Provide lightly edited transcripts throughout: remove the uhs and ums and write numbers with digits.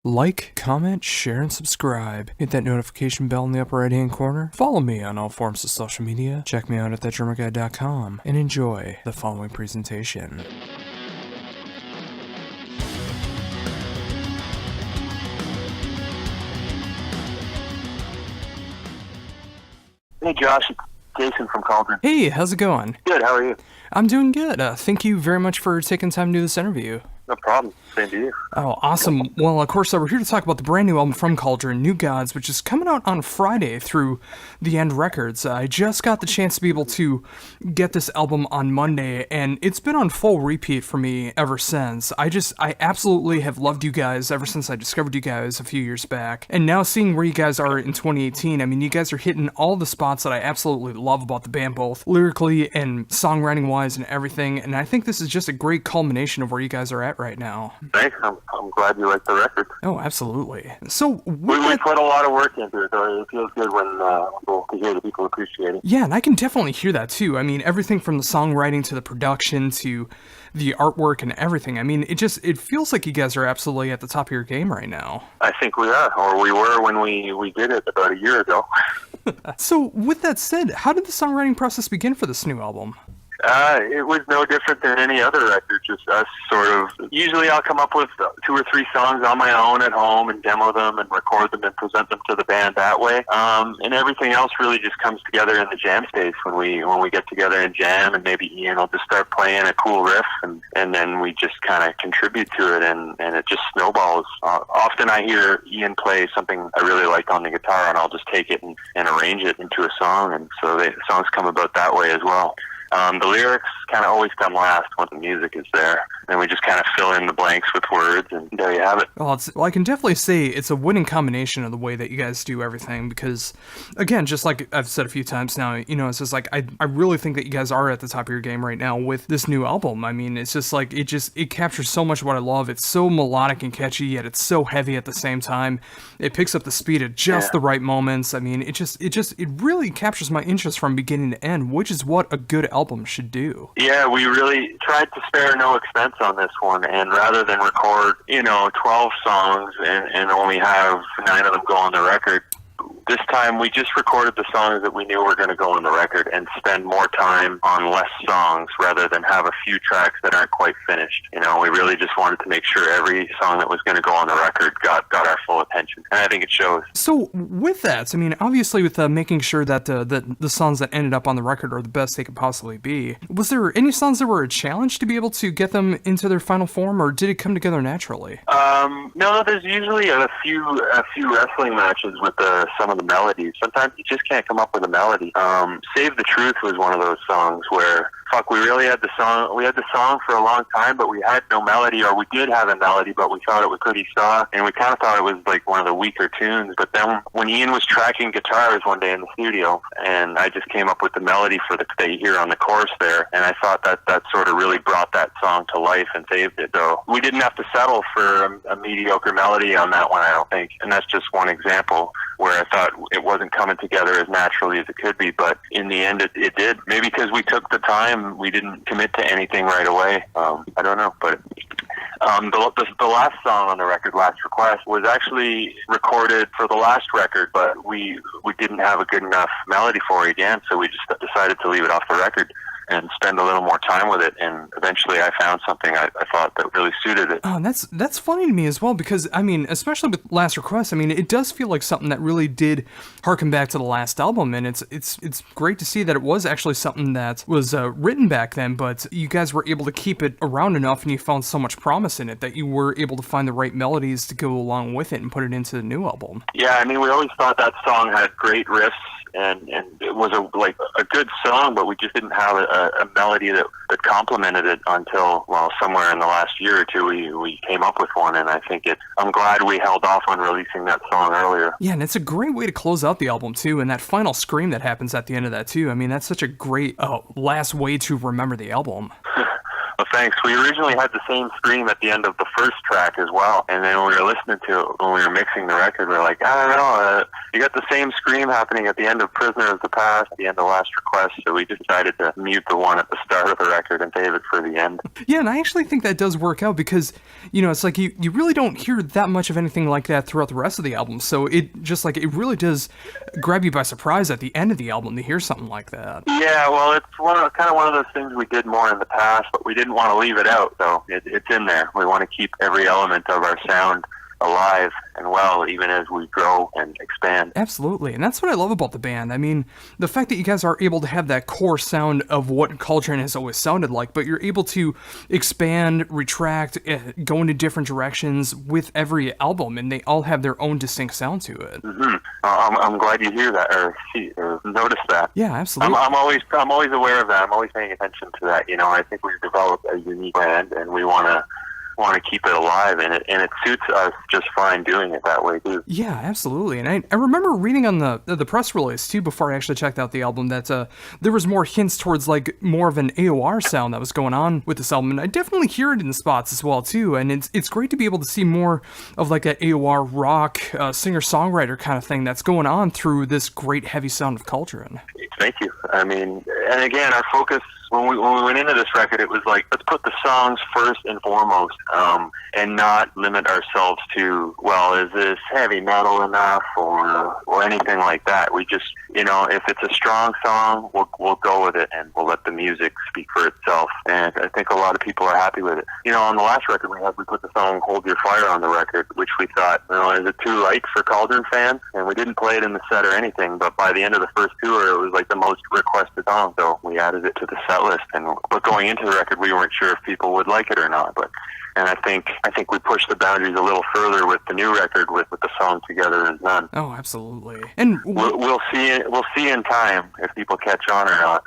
Like, comment, share, and subscribe. Hit that notification bell in the upper right hand corner. Follow me on all forms of social media. Check me out at thatdrummerguy.com and enjoy the following presentation. Hey Josh, it's Jason from Cauldron. Hey, how's it going? Good, how are you? I'm doing good. Thank you very much for taking time to do this interview. No problem. Same to you. Oh, awesome. Well, of course, we're here to talk about the brand new album from Cauldron, New Gods, which is coming out on Friday through The End Records. I just got the chance to be able to get this album on Monday, and it's been on full repeat for me ever since. I absolutely have loved you guys ever since I discovered you guys a few years back. And now seeing where you guys are in 2018, I mean, you guys are hitting all the spots that I absolutely love about the band, both lyrically and songwriting-wise and everything. And I think this is just a great culmination of where you guys are at right now. Thanks. I'm glad you like the record. Oh, absolutely. So we put a lot of work into it, so it feels good when to hear that people appreciate it. Yeah, and I can definitely hear that too. I mean, everything from the songwriting to the production to the artwork and everything. I mean, it feels like you guys are absolutely at the top of your game right now. I think we are, or we were when we did it about a year ago. So, with that said, how did the songwriting process begin for this new album? It was no different than any other record, just us sort of, usually I'll come up with 2 or 3 songs on my own at home and demo them and record them and present them to the band that way. And everything else really just comes together in the jam space when we get together and jam, and maybe Ian will just start playing a cool riff and then we just kind of contribute to it and it just snowballs. Often I hear Ian play something I really like on the guitar and I'll just take it and arrange it into a song, and so the songs come about that way as well. The lyrics kind of always come last when the music is there, and we just kind of fill in the blanks with words, and there you have it. Well, I can definitely say it's a winning combination of the way that you guys do everything, because, again, just like I've said a few times now, you know, it's just like, I really think that you guys are at the top of your game right now with this new album. I mean, it's just like, it captures so much of what I love. It's so melodic and catchy, yet it's so heavy at the same time. It picks up the speed at just the right moments. I mean, it really captures my interest from beginning to end, which is what a good album should do. Yeah, we really tried to spare no expense on this one, and rather than record, 12 songs and only have 9 of them go on the record, this time we just recorded the songs that we knew were going to go on the record and spend more time on less songs rather than have a few tracks that aren't quite finished. We really just wanted to make sure every song that was going to go on the record got our full attention, and I think it shows. So with that, I mean, obviously with making sure that the songs that ended up on the record are the best they could possibly be, was there any songs that were a challenge to be able to get them into their final form, or did it come together naturally? No, there's usually a few wrestling matches with some of the melodies. Sometimes you just can't come up with a melody. Save the Truth was one of those songs where, we really had the song for a long time, but we had no melody, or we did have a melody, but we thought it was pretty soft, and we kind of thought it was like one of the weaker tunes. But then when Ian was tracking guitars one day in the studio, and I just came up with the melody that you hear on the chorus there, and I thought that sort of really brought that song to life and saved it. So we didn't have to settle for a mediocre melody on that one, I don't think, and that's just one example where I thought it wasn't coming together as naturally as it could be, but in the end it did. Maybe because we took the time, we didn't commit to anything right away. I don't know, but the last song on the record, Last Request, was actually recorded for the last record, but we didn't have a good enough melody for it again, so we just decided to leave it off the record and spend a little more time with it, and eventually I found something I thought that really suited it. Oh, and that's funny to me as well, because, I mean, especially with Last Request, I mean, it does feel like something that really did harken back to the last album, and it's great to see that it was actually something that was written back then, but you guys were able to keep it around enough, and you found so much promise in it that you were able to find the right melodies to go along with it and put it into the new album. Yeah, I mean, we always thought that song had great riffs, and it was a good song, but we just didn't have a melody that complemented it until, somewhere in the last year or two we came up with one, and I think I'm glad we held off on releasing that song earlier. Yeah, and it's a great way to close out the album too, and that final scream that happens at the end of that too. I mean, that's such a great last way to remember the album. Well, thanks. We originally had the same scream at the end of the first track as well, and then when we were listening to it, when we were mixing the record, we were like, I don't know, you got the same scream happening at the end of Prisoner of the Past, at the end of Last Request, so we decided to mute the one at the start of the record and save it for the end. Yeah, and I actually think that does work out because, you know, it's like you really don't hear that much of anything like that throughout the rest of the album, so it just like, it really does grab you by surprise at the end of the album to hear something like that. Yeah, well, it's kind of one of those things we did more in the past, but we didn't want to leave it out, so it's in there. We want to keep every element of our sound alive and well, even as we grow and expand. Absolutely, and that's what I love about the band. I mean, the fact that you guys are able to have that core sound of what Cauldron has always sounded like, but you're able to expand, retract, go into different directions with every album, and they all have their own distinct sound to it. Mm-hmm. I'm glad you hear that or notice that. Yeah, absolutely. I'm always aware of that. I'm always paying attention to that. You know, I think we've developed a unique brand, and we want to keep it alive, and it suits us just fine doing it that way too. Yeah, absolutely. And I remember reading on the press release too before I actually checked out the album that there was more hints towards like more of an AOR sound that was going on with this album, and I definitely hear it in spots as well too. And it's great to be able to see more of like that AOR rock singer-songwriter kind of thing that's going on through this great heavy sound of Cauldron. Thank you. I mean, and again, our focus when we went into this record, it was like, let's put the songs first and foremost, and not limit ourselves to, well, is this heavy metal enough or anything like that. We just, you know, if it's a strong song, we'll go with it, and we'll let the music speak for itself. And I think a lot of people are happy with it. You know, on the last record we put the song "Hold Your Fire" on the record, which we thought, you know, is it too light for Cauldron fans? And we didn't play it in the set or anything, but by the end of the first tour, it was like the most requested song, so we added it to the set list. But going into the record, we weren't sure if people would like it or not. And I think we pushed the boundaries a little further with the new record, with the song "Together Is None." Oh, absolutely. And we'll see in time if people catch on or not.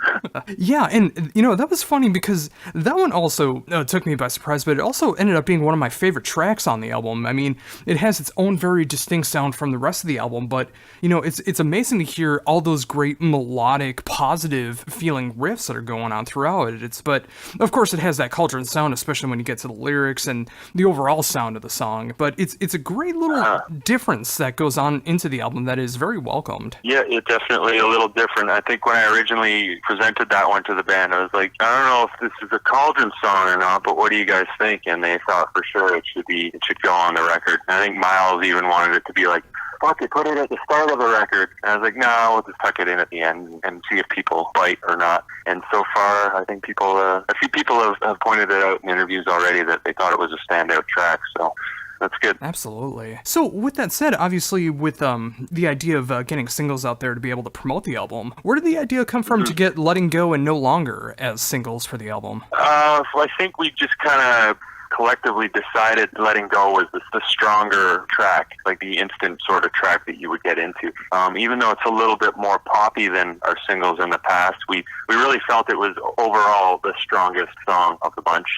Yeah, and you know, that was funny because that one also took me by surprise, but it also ended up being one of my favorite tracks on the album. I mean, it has its own very distinct sound from the rest of the album, but you know, it's amazing to hear all those great melodic, positive feeling riffs that are going on throughout it. But of course, it has that Cauldron sound, especially when you get to the lyrics and the overall sound of the song. But it's a great little difference that goes on into the album that is very welcomed. Yeah, it's definitely a little different. I think when I originally presented that one to the band, I was like, I don't know if this is a Cauldron song or not, but what do you guys think? And they thought for sure it should go on the record. And I think Miles even wanted it to be like, fuck it, put it at the start of the record. And I was like, no, we'll just tuck it in at the end and see if people bite or not. And so far, I think a few people have pointed it out in interviews already that they thought it was a standout track. So that's good. Absolutely. So with that said, obviously with the idea of getting singles out there to be able to promote the album, where did the idea come from to get Letting Go and No Longer as singles for the album? I think we just kind of collectively decided Letting Go was the stronger track, like the instant sort of track that you would get into. Even though it's a little bit more poppy than our singles in the past, we really felt it was overall the strongest song of the bunch.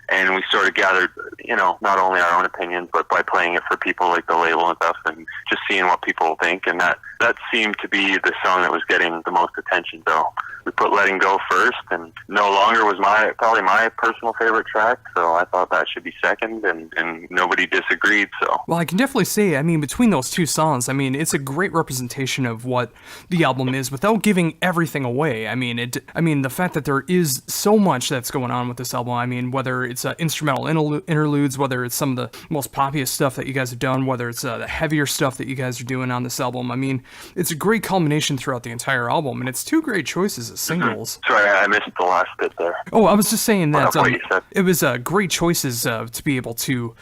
And we sort of gathered, you know, not only our own opinions, but by playing it for people like the label and stuff, and just seeing what people think. And that seemed to be the song that was getting the most attention. So we put Letting Go first, and No Longer was probably my personal favorite track. So I thought that should be second, and nobody disagreed. So well, I can definitely say, I mean, between those two songs, I mean, it's a great representation of what the album is without giving everything away. I mean, the fact that there is so much that's going on with this album. I mean, whether it's instrumental interludes, whether it's some of the most poppiest stuff that you guys have done, whether it's the heavier stuff that you guys are doing on this album. I mean, it's a great culmination throughout the entire album, and it's two great choices as singles. Sorry, I missed the last bit there. Oh, I was just saying that it was great choices to be able to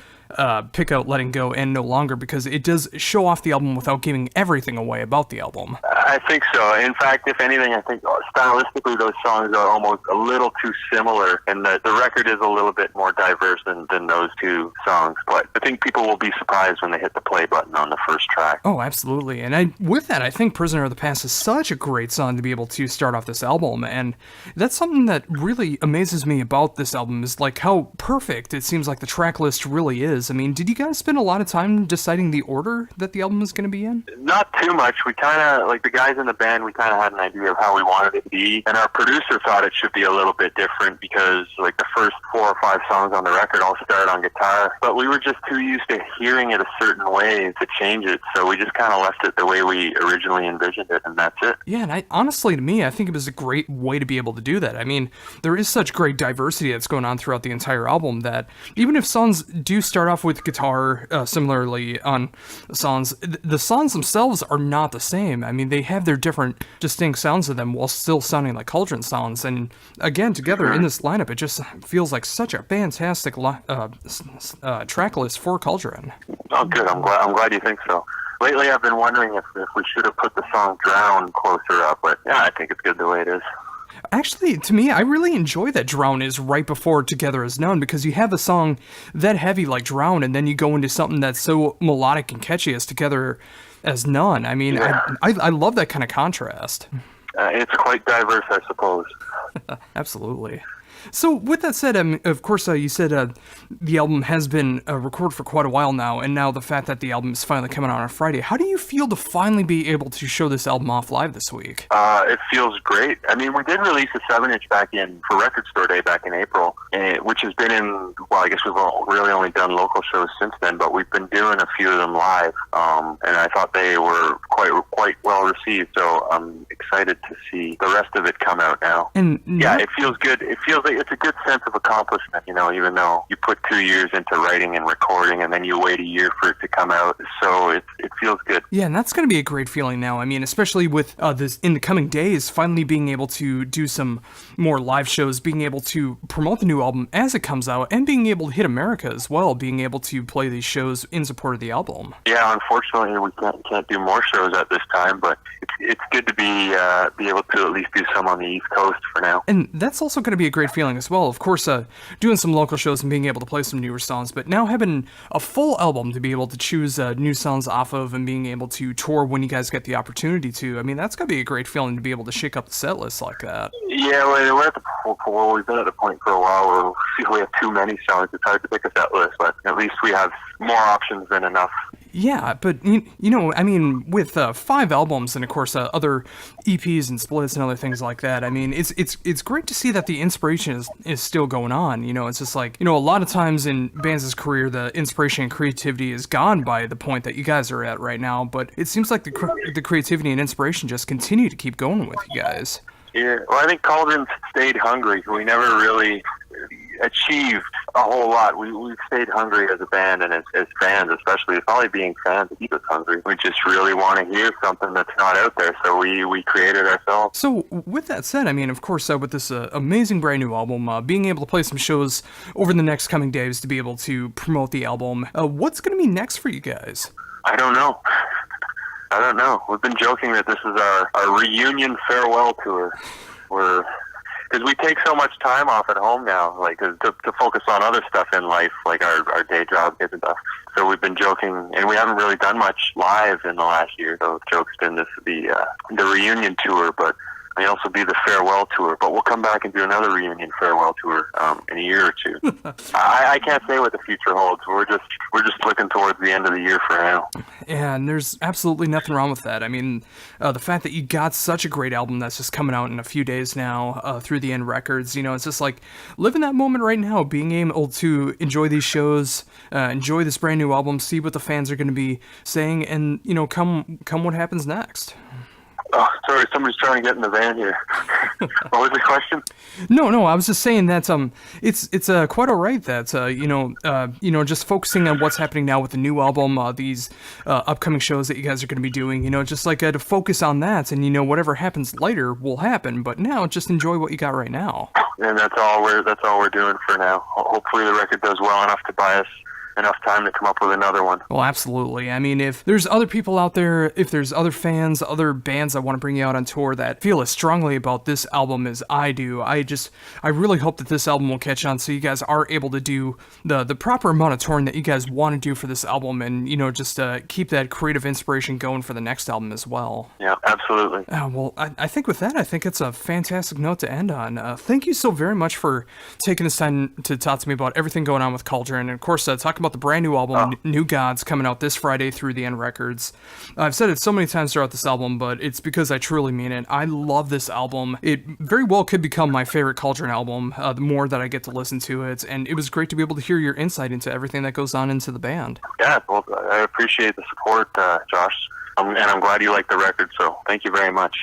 pick out Letting Go and No Longer, because it does show off the album without giving everything away about the album. I think so. In fact, if anything, I think stylistically those songs are almost a little too similar, and the record is a little bit more diverse than those two songs. But I think people will be surprised when they hit the play button on the first track. Oh, absolutely. And with that, I think Prisoner of the Past is such a great song to be able to start off this album, and that's something that really amazes me about this album, is like how perfect it seems like the track list really is. is. I mean, did you guys spend a lot of time deciding the order that the album is going to be in? Not too much. We kind of, like the guys in the band, we kind of had an idea of how we wanted it to be. And our producer thought it should be a little bit different because like the first 4 or 5 songs on the record all start on guitar. But we were just too used to hearing it a certain way to change it. So we just kind of left it the way we originally envisioned it, and that's it. Yeah, and honestly, to me, I think it was a great way to be able to do that. I mean, there is such great diversity that's going on throughout the entire album that even if songs do start off with guitar, similarly on songs, the songs themselves are not the same. I mean, they have their different, distinct sounds to them while still sounding like Cauldron sounds. And again, together in this lineup, it just feels like such a fantastic track list for Cauldron. Oh, good. I'm glad you think so. Lately, I've been wondering if we should have put the song Drown closer up, but yeah, I think it's good the way it is. Actually, to me, I really enjoy that Drown is right before Together As None, because you have a song that heavy like Drown, and then you go into something that's so melodic and catchy as Together As None. I mean, yeah. I love that kind of contrast. It's quite diverse, I suppose. Absolutely. So with that said, of course, you said the album has been recorded for quite a while now, and now the fact that the album is finally coming out on Friday, how do you feel to finally be able to show this album off live this week? It feels great. I mean, we did release a 7-inch back in for Record Store Day back in April, which has been in, well, I guess we've really only done local shows since then, but we've been doing a few of them live, and I thought they were quite well received, so I'm excited to see the rest of it come out now. And yeah, it feels good. It feels like it's a good sense of accomplishment, you know, even though you put 2 years into writing and recording and then you wait a year for it to come out. So it feels good. Yeah, and that's going to be a great feeling now. I mean, especially with this in the coming days, finally being able to do some more live shows, being able to promote the new album as it comes out, and being able to hit America as well, being able to play these shows in support of the album. Yeah, unfortunately, we can't do more shows at this time, but it's good to be able to at least do some on the East Coast for now. And that's also going to be a great feeling as well. Of course, doing some local shows and being able to play some newer songs, but now having a full album to be able to choose new songs off of and being able to tour when you guys get the opportunity to, I mean, that's going to be a great feeling to be able to shake up the set list like that. Yeah, we're at the point, we've been at the point for a while where we feel we have too many songs. It's hard to pick a set list, but at least we have more options than enough. Yeah, but, you know, I mean, with 5 albums and, of course, other EPs and splits and other things like that, I mean, it's great to see that the inspiration is still going on. You know, it's just like, you know, a lot of times in bands' career, the inspiration and creativity is gone by the point that you guys are at right now, but it seems like the creativity and inspiration just continue to keep going with you guys. Yeah, well, I think Cauldron stayed hungry. We never really achieved a whole lot. We've stayed hungry as a band and as fans, especially probably being fans keep us hungry. We just really want to hear something that's not out there, so we created ourselves. So with that said, I mean, of course, with this amazing brand new album, being able to play some shows over the next coming days to be able to promote the album, what's going to be next for you guys? I don't know. We've been joking that this is our reunion farewell tour. Because we take so much time off at home now, like to focus on other stuff in life, like our day job and stuff. So we've been joking, and we haven't really done much live in the last year. So the joke's been this would be the reunion tour, but may also be the farewell tour. But we'll come back and do another reunion farewell tour in a year or two. I can't say what the future holds. We're just looking towards the end of the year for now. Yeah, and there's absolutely nothing wrong with that. I mean, the fact that you got such a great album that's just coming out in a few days now through the End Records, you know, it's just like living that moment right now, being able to enjoy these shows, enjoy this brand new album, see what the fans are going to be saying, and, you know, come what happens next. Oh, sorry, somebody's trying to get in the van here. What was the question? No, I was just saying that it's quite all right that you know, just focusing on what's happening now with the new album, these upcoming shows that you guys are going to be doing, you know, just like to focus on that, and you know, whatever happens later will happen, but now just enjoy what you got right now. And that's all we're doing for now. Hopefully the record does well enough to buy us enough time to come up with another one. Well, absolutely. I mean, if there's other people out there, if there's other fans, other bands that want to bring you out on tour that feel as strongly about this album as I do, I really hope that this album will catch on so you guys are able to do the proper amount of touring that you guys want to do for this album, and, you know, just keep that creative inspiration going for the next album as well. Yeah, absolutely. Well, I think with that, I think it's a fantastic note to end on. Thank you so very much for taking this time to talk to me about everything going on with Cauldron, and of course, talking about the brand new album, New Gods, coming out this Friday through the End Records. I've said it so many times throughout this album, but it's because I truly mean it. I love this album. It very well could become my favorite Cauldron album, the more that I get to listen to it, and it was great to be able to hear your insight into everything that goes on into the band. Yeah, well, I appreciate the support, Josh, and I'm glad you like the record, so thank you very much.